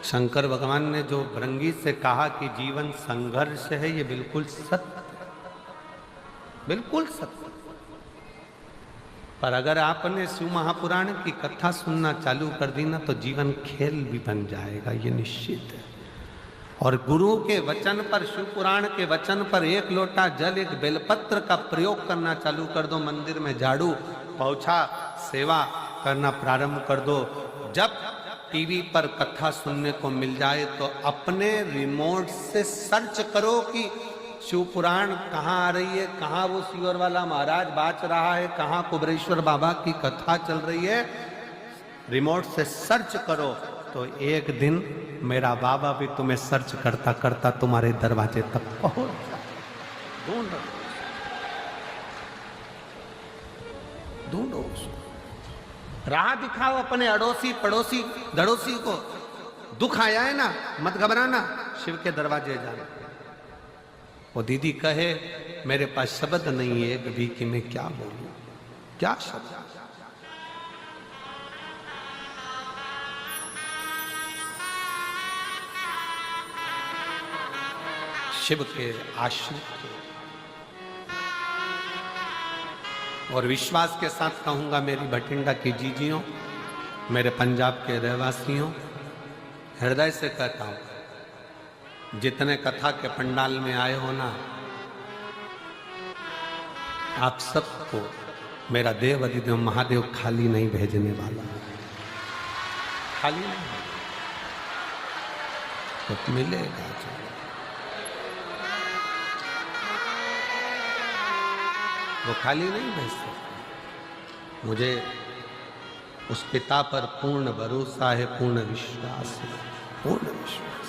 शंकर भगवान ने जो भृंगी से कहा कि जीवन संघर्ष है, ये बिल्कुल सत्य, बिल्कुल सत्य। पर अगर आपने शिव महापुराण की कथा सुनना चालू कर दी ना, तो जीवन खेल भी बन जाएगा, ये निश्चित है। और गुरु के वचन पर, शिव पुराण के वचन पर एक लोटा जल, एक बेलपत्र का प्रयोग करना चालू कर दो, मंदिर में झाड़ू पोछा सेवा करना प्रारंभ कर दो। जब टीवी पर कथा सुनने को मिल जाए तो अपने रिमोट से सर्च करो कि शिव पुराण कहाँ आ रही है, कहाँ वो सीवर वाला महाराज बाच रहा है, कहाँ कुबरेश्वर बाबा की कथा चल रही है। रिमोट से सर्च करो तो एक दिन मेरा बाबा भी तुम्हें सर्च करता करता तुम्हारे दरवाजे तक पहुंच जाए। ढूंढो, ढूंढो उसको, राह दिखाओ अपने अड़ोसी पड़ोसी धड़ोसी को। दुख आया है ना, मत घबराना, शिव के दरवाजे जाना। वो दीदी कहे मेरे पास शब्द नहीं है एक भी कि मैं क्या बोलूं, क्या शब्द। शिव के आश्रित और विश्वास के साथ कहूंगा, मेरी भटिंडा की जीजियों, मेरे पंजाब के रहवासियों, हृदय से कहता हूं, जितने कथा के पंडाल में आए हो ना, आप सबको मेरा देव अधिदेव महादेव खाली नहीं भेजने वाला, खाली नहीं तो मिलेगा। वो खाली नहीं भेज सकते। मुझे उस पिता पर पूर्ण भरोसा है, पूर्ण विश्वास है, पूर्ण विश्वास।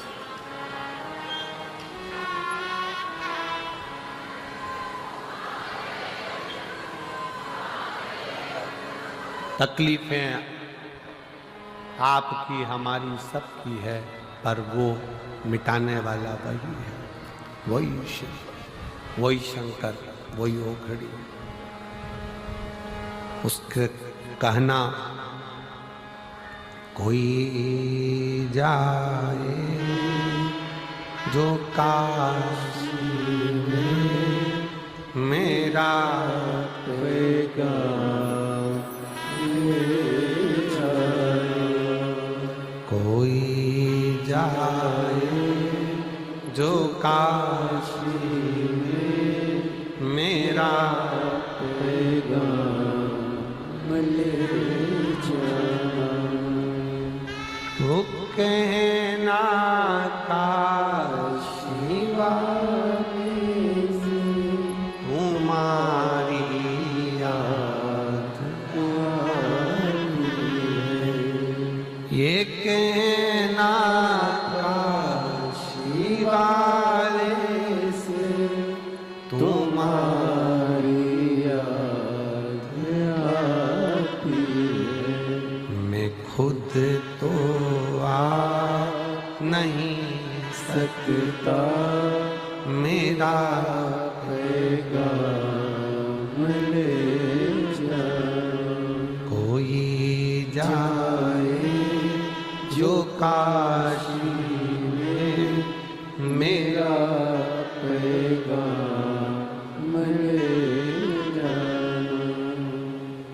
तकलीफें आपकी हमारी सबकी है, पर वो मिटाने वाला वही है, वही शिव, वही शंकर, वही ओघड़ी। उसके कहना कोई जाए जो काशी में मेरा कोई जाए जो काशी में मेरा वो कहना काशी वाले से तुम्हारी याद ये कहना काशी वाले से तुम्हारी खुद तो आ नहीं सकता, मेरा पैगाम ले जा। कोई जाए जो काशी में मेरा पैगाम ले जा।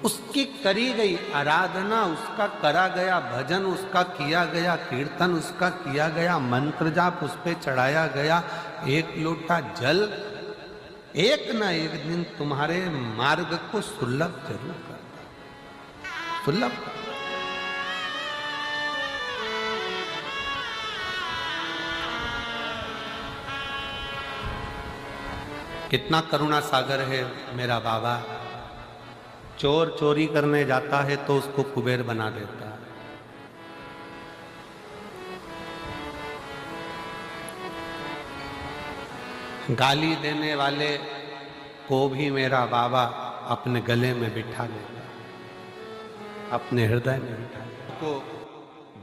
उसकी करी गई आराधना, उसका करा गया भजन, उसका किया गया कीर्तन, उसका किया गया मंत्र जाप, उस पे चढ़ाया गया एक लोटा जल, एक न एक दिन तुम्हारे मार्ग को सुलभ जरूर करता, सुलभ। कितना करुणा सागर है मेरा बाबा। चोर चोरी करने जाता है तो उसको कुबेर बना देता है। गाली देने वाले को भी मेरा बाबा अपने गले में बिठा लेता, अपने हृदय में बिठा लेता। तो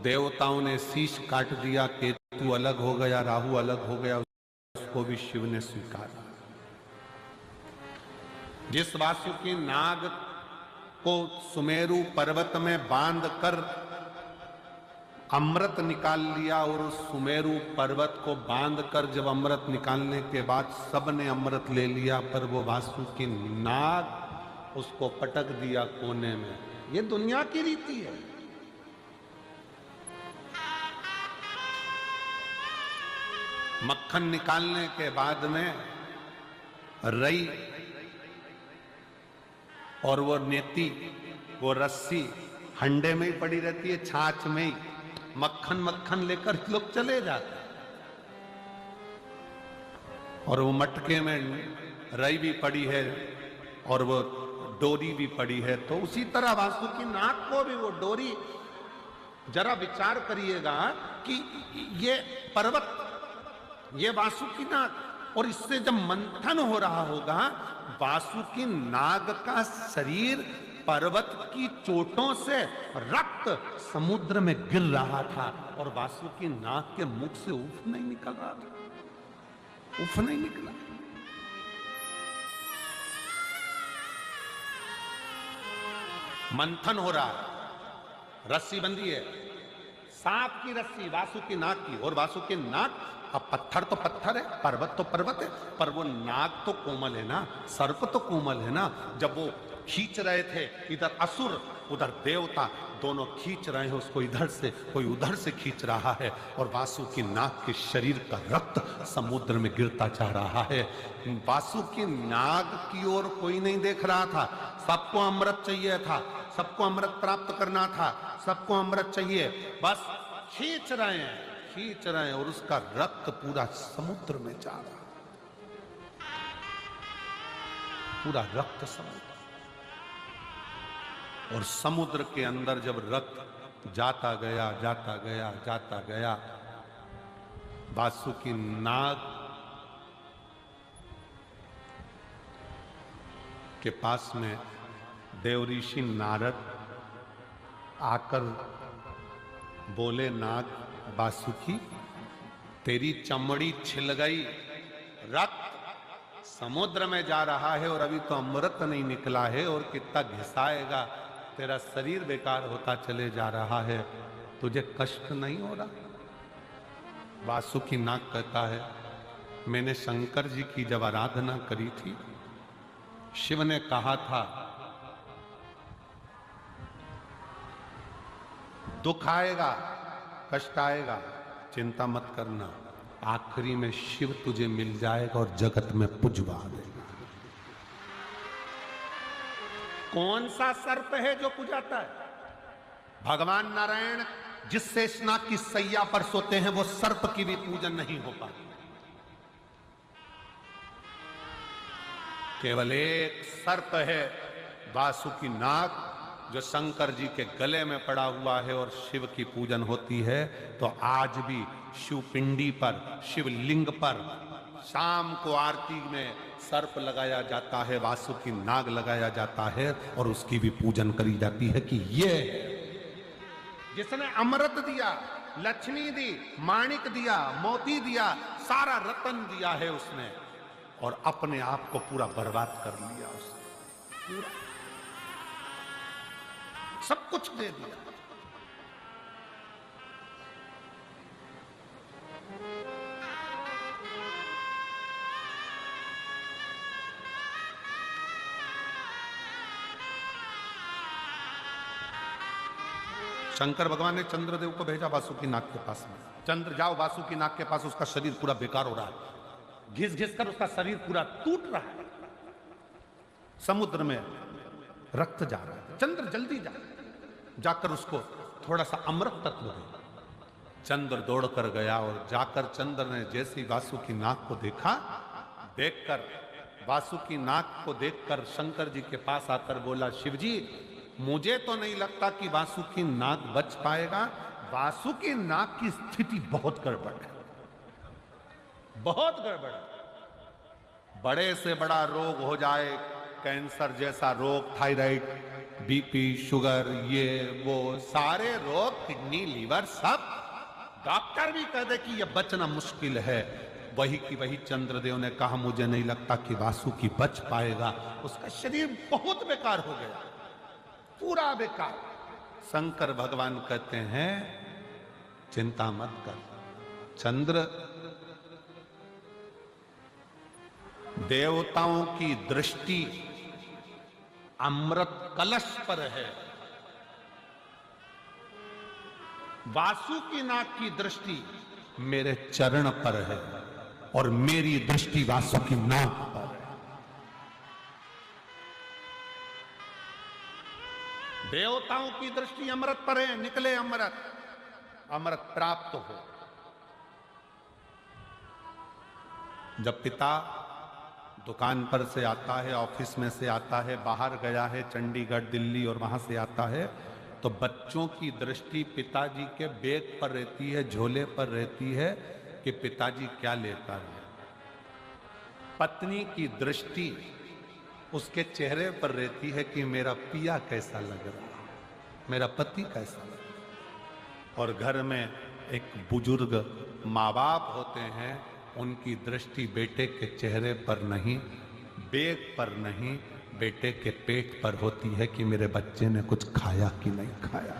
देवताओं ने शीश काट दिया, केतु अलग हो गया, राहु अलग हो गया, उसको भी शिव ने स्वीकारा। जिस वासुकी नाग को सुमेरु पर्वत में बांध कर अमृत निकाल लिया और उस सुमेरु पर्वत को बांध कर जब अमृत निकालने के बाद सबने अमृत ले लिया, पर वो वासुकी नाग उसको पटक दिया कोने में। ये दुनिया की रीति है। मक्खन निकालने के बाद में रई और वो नेती, वो रस्सी हंडे में ही पड़ी रहती है, छाछ में ही। मक्खन मक्खन लेकर लोग चले जाते, और वो मटके में रई भी पड़ी है और वो डोरी भी पड़ी है। तो उसी तरह वासुकी नाग को भी वो डोरी, जरा विचार करिएगा कि ये पर्वत, ये वासुकी नाग, और इससे जब मंथन हो रहा होगा, वासुकी नाग का शरीर पर्वत की चोटों से रक्त समुद्र में गिर रहा था, और वासुकी नाग के मुख से उफ नहीं निकल रहा था, उफ नहीं निकला। मंथन हो रहा है, रस्सी बंधी है, सांप की रस्सी वासुकी नाग की, और वासुकी नाग, अब पत्थर तो पत्थर है, पर्वत तो पर्वत है, पर वो नाग तो कोमल है ना, सर्प तो कोमल है ना। जब वो खींच रहे थे, इधर असुर उधर देवता, दोनों खींच रहे हैं उसको, इधर से कोई उधर से खींच रहा है, और वासुकी नाग के शरीर का रक्त समुद्र में गिरता जा रहा है। वासुकी नाग की ओर कोई नहीं देख रहा था, सबको अमृत चाहिए था, सबको अमृत प्राप्त करना था, सबको अमृत चाहिए, बस खींच रहे हैं, खींच रहे हैं, और उसका रक्त पूरा समुद्र में जा रहा, पूरा रक्त समुद्र। और समुद्र के अंदर जब रक्त जाता गया, जाता गया, जाता गया, वासुकी नाग के पास में देवऋषि नारद आकर बोले, नाग वासुकी, तेरी चमड़ी छिल गई, रक्त समुद्र में जा रहा है, और अभी तो अमृत नहीं निकला है, और कितना घिसाएगा, तेरा शरीर बेकार होता चले जा रहा है, तुझे कष्ट नहीं हो रहा? वासुकी नाग कहता है, मैंने शंकर जी की जब आराधना करी थी, शिव ने कहा था दुख आएगा, कष्ट आएगा, चिंता मत करना, आखिरी में शिव तुझे मिल जाएगा और जगत में पुजवा देगा। कौन सा सर्प है जो पुजाता है? भगवान नारायण जिस शेषनाग की सैया पर सोते हैं, वो सर्प की भी पूजन नहीं हो पाती। केवल एक सर्प है, वासुकी नाग, जो शंकर जी के गले में पड़ा हुआ है, और शिव की पूजन होती है। तो आज भी शिव पिंडी पर, शिवलिंग पर शाम को आरती में सर्प लगाया जाता है, वासुकी नाग लगाया जाता है, और उसकी भी पूजन करी जाती है कि ये जिसने अमृत दिया, लक्ष्मी दी, माणिक दिया, मोती दिया, सारा रतन दिया है उसने, और अपने आप को पूरा बर्बाद कर लिया उसने, पूरा सब कुछ दे दिया। शंकर भगवान ने चंद्रदेव को भेजा वासुकी नाग के पास में, चंद्र जाओ वासुकी नाग के पास, उसका शरीर पूरा बेकार हो रहा है, घिस घिस कर उसका शरीर पूरा टूट रहा है, समुद्र में रक्त जा रहा है, चंद्र जल्दी जा, जाकर उसको थोड़ा सा अमृत तत्व दे। चंद्र दौड़ कर गया, और जाकर चंद्र ने जैसे वासुकी नाग को देखा, देखकर वासुकी नाग को देखकर शंकर जी के पास आकर बोला, शिवजी मुझे तो नहीं लगता कि वासुकी नाग बच पाएगा, वासुकी नाग की स्थिति बहुत गड़बड़ है, बहुत गड़बड़ है। बड़े से बड़ा रोग हो जाए, कैंसर जैसा रोग, थायराइड, बीपी, शुगर, ये वो सारे रोग, किडनी, लीवर, सब डॉक्टर भी कह दे कि ये बचना मुश्किल है, वही की वही चंद्रदेव ने कहा, मुझे नहीं लगता कि वासुकी बच पाएगा, उसका शरीर बहुत बेकार हो गया, पूरा बेकार। शंकर भगवान कहते हैं, चिंता मत कर। चंद्र देवताओं की दृष्टि अमृत कलश पर है, वासुकीनाग की दृष्टि मेरे चरण पर है और मेरी दृष्टि वासुकीनाग पर है। देवताओं की दृष्टि अमृत पर है, निकले अमृत, अमृत प्राप्त हो। जब पिता दुकान पर से आता है, ऑफिस में से आता है, बाहर गया है चंडीगढ़ दिल्ली और वहां से आता है, तो बच्चों की दृष्टि पिताजी के बैग पर रहती है, झोले पर रहती है कि पिताजी क्या लेकर है। पत्नी की दृष्टि उसके चेहरे पर रहती है कि मेरा पिया कैसा लग रहा है, मेरा पति कैसा लग रहा है। और घर में एक बुजुर्ग माँ बाप होते हैं, उनकी दृष्टि बेटे के चेहरे पर नहीं, बैग पर नहीं, बेटे के पेट पर होती है कि मेरे बच्चे ने कुछ खाया कि नहीं खाया।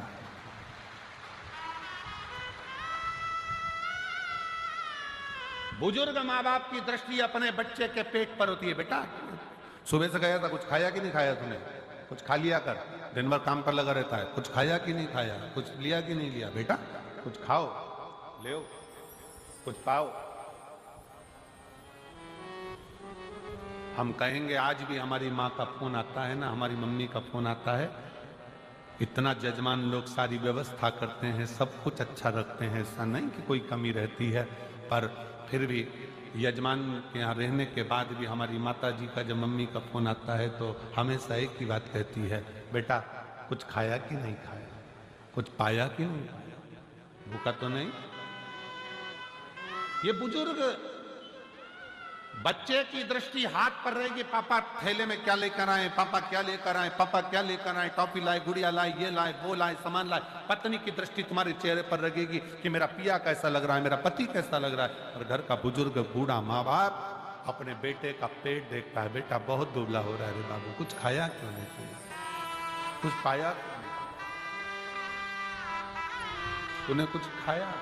बुजुर्ग माँ बाप की दृष्टि अपने बच्चे के पेट पर होती है। बेटा सुबह से गया था, कुछ खाया कि नहीं खाया तूने, कुछ खा लिया कर, दिन भर काम पर लगा रहता है, कुछ खाया कि नहीं खाया, कुछ लिया कि नहीं लिया, बेटा कुछ खाओ, ले कुछ पाओ। हम कहेंगे आज भी हमारी माँ का फोन आता है ना, हमारी मम्मी का फोन आता है, इतना जजमान लोग सारी व्यवस्था करते हैं, सब कुछ अच्छा रखते हैं, ऐसा नहीं कि कोई कमी रहती है, पर फिर भी यजमान के यहाँ रहने के बाद भी हमारी माता जी का जब मम्मी का फोन आता है तो हमेशा एक ही बात कहती है, बेटा कुछ खाया कि नहीं खाया, कुछ पाया कि नहीं पाया, भूखा तो नहीं। ये बुजुर्ग बच्चे की दृष्टि हाथ पर रहेगी, पापा थैले में क्या लेकर आए, पापा क्या लेकर आए, पापा क्या लेकर आए, टॉफी लाए, गुड़िया लाए, ये लाए, वो लाए, सामान लाए। पत्नी की दृष्टि तुम्हारे चेहरे पर रहेगी कि मेरा पिया कैसा लग रहा है, मेरा पति कैसा लग रहा है। और घर का बुजुर्ग बूढ़ा माँ बाप अपने बेटे का पेट देखता है, बेटा बहुत दुबला हो रहा है रे बाबू, कुछ खाया क्यों नहीं खाया, कुछ पाया क्यों नहीं, तूने कुछ खाया।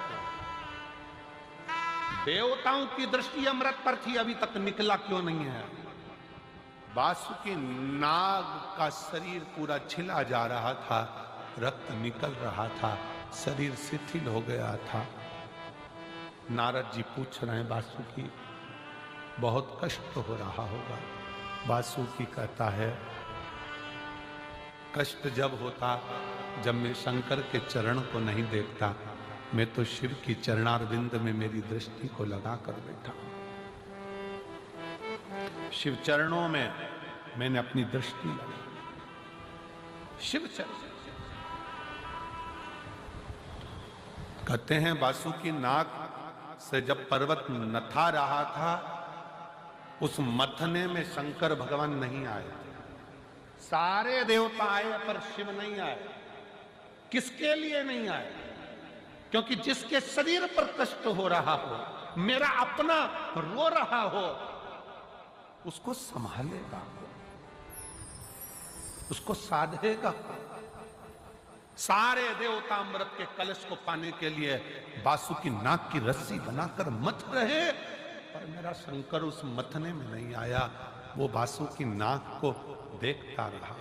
देवताओं की दृष्टि अमृत पर थी, अभी तक निकला क्यों नहीं है। वासुकी नाग का शरीर पूरा छिला जा रहा था, रक्त निकल रहा था, शरीर शिथिल हो गया था। नारद जी पूछ रहे हैं, वासुकी बहुत कष्ट हो रहा होगा। वासुकी कहता है, कष्ट जब होता जब मैं शंकर के चरण को नहीं देखता, मैं तो शिव की चरणारविंद में मेरी दृष्टि को लगा कर बैठा हूं। शिव चरणों में मैंने अपनी दृष्टि लगाई। शिव चरण कहते हैं, वासुकी नाग से जब पर्वत नथा रहा था, उस मथने में शंकर भगवान नहीं आए। सारे देवता आए पर शिव नहीं आए। किसके लिए नहीं आए? क्योंकि जिसके शरीर पर कष्ट हो रहा हो, मेरा अपना रो रहा हो, उसको संभालेगा, उसको साधेगा। सारे देवता अमृत के कलश को पाने के लिए वासुकी नाग की रस्सी बनाकर मथ रहे, पर मेरा शंकर उस मथने में नहीं आया। वो वासुकी नाग को देखता रहा,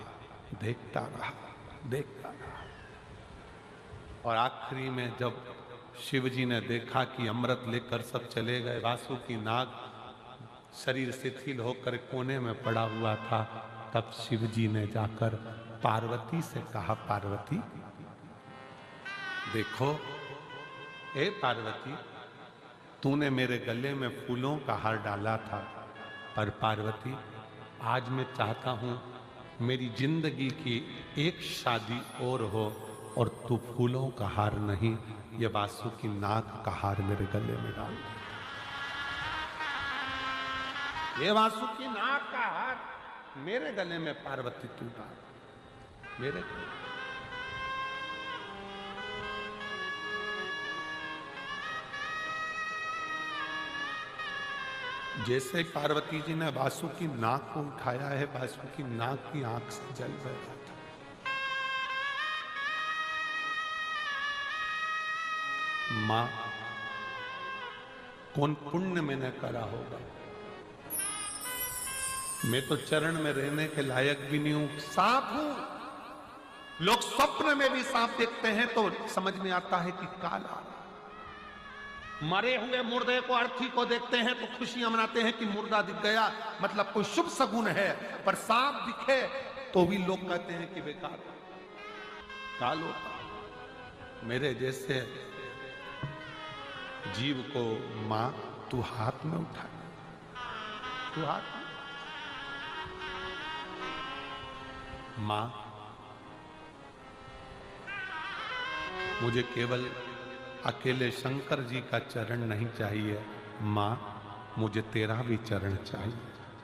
देखता रहा, देखता रहा। और आखिरी में जब शिव जी ने देखा कि अमृत लेकर सब चले गए, वासुकी नाग शरीर शिथिल होकर कोने में पड़ा हुआ था, तब शिव जी ने जाकर पार्वती से कहा, पार्वती देखो, ए पार्वती, तूने मेरे गले में फूलों का हार डाला था, पर पार्वती आज मैं चाहता हूं मेरी जिंदगी की एक शादी और हो और तू फूलों का हार नहीं, ये वासुकी नाग का हार मेरे गले में डाल दे। ये वासुकी नाग का हार मेरे गले में पार्वती तू डाल, मेरे गले। जैसे पार्वती जी ने वासुकी नाग को उठाया है, वासुकी नाग की आंख से जल गया था। मां, कौन पुण्य मैंने करा होगा, मैं तो चरण में रहने के लायक भी नहीं हूं, सांप हूं। लोग स्वप्न में भी सांप देखते हैं तो समझ में आता है कि काला। मरे हुए मुर्दे को, अर्थी को देखते हैं तो खुशियां मनाते हैं कि मुर्दा दिख गया, मतलब कोई शुभ सगुन है। पर सांप दिखे तो भी लोग कहते हैं कि बेकार काल होता। मेरे जैसे जीव को मां तू हाथ में उठा, तू हाथ में। मां, मुझे केवल अकेले शंकर जी का चरण नहीं चाहिए, मां मुझे तेरा भी चरण चाहिए।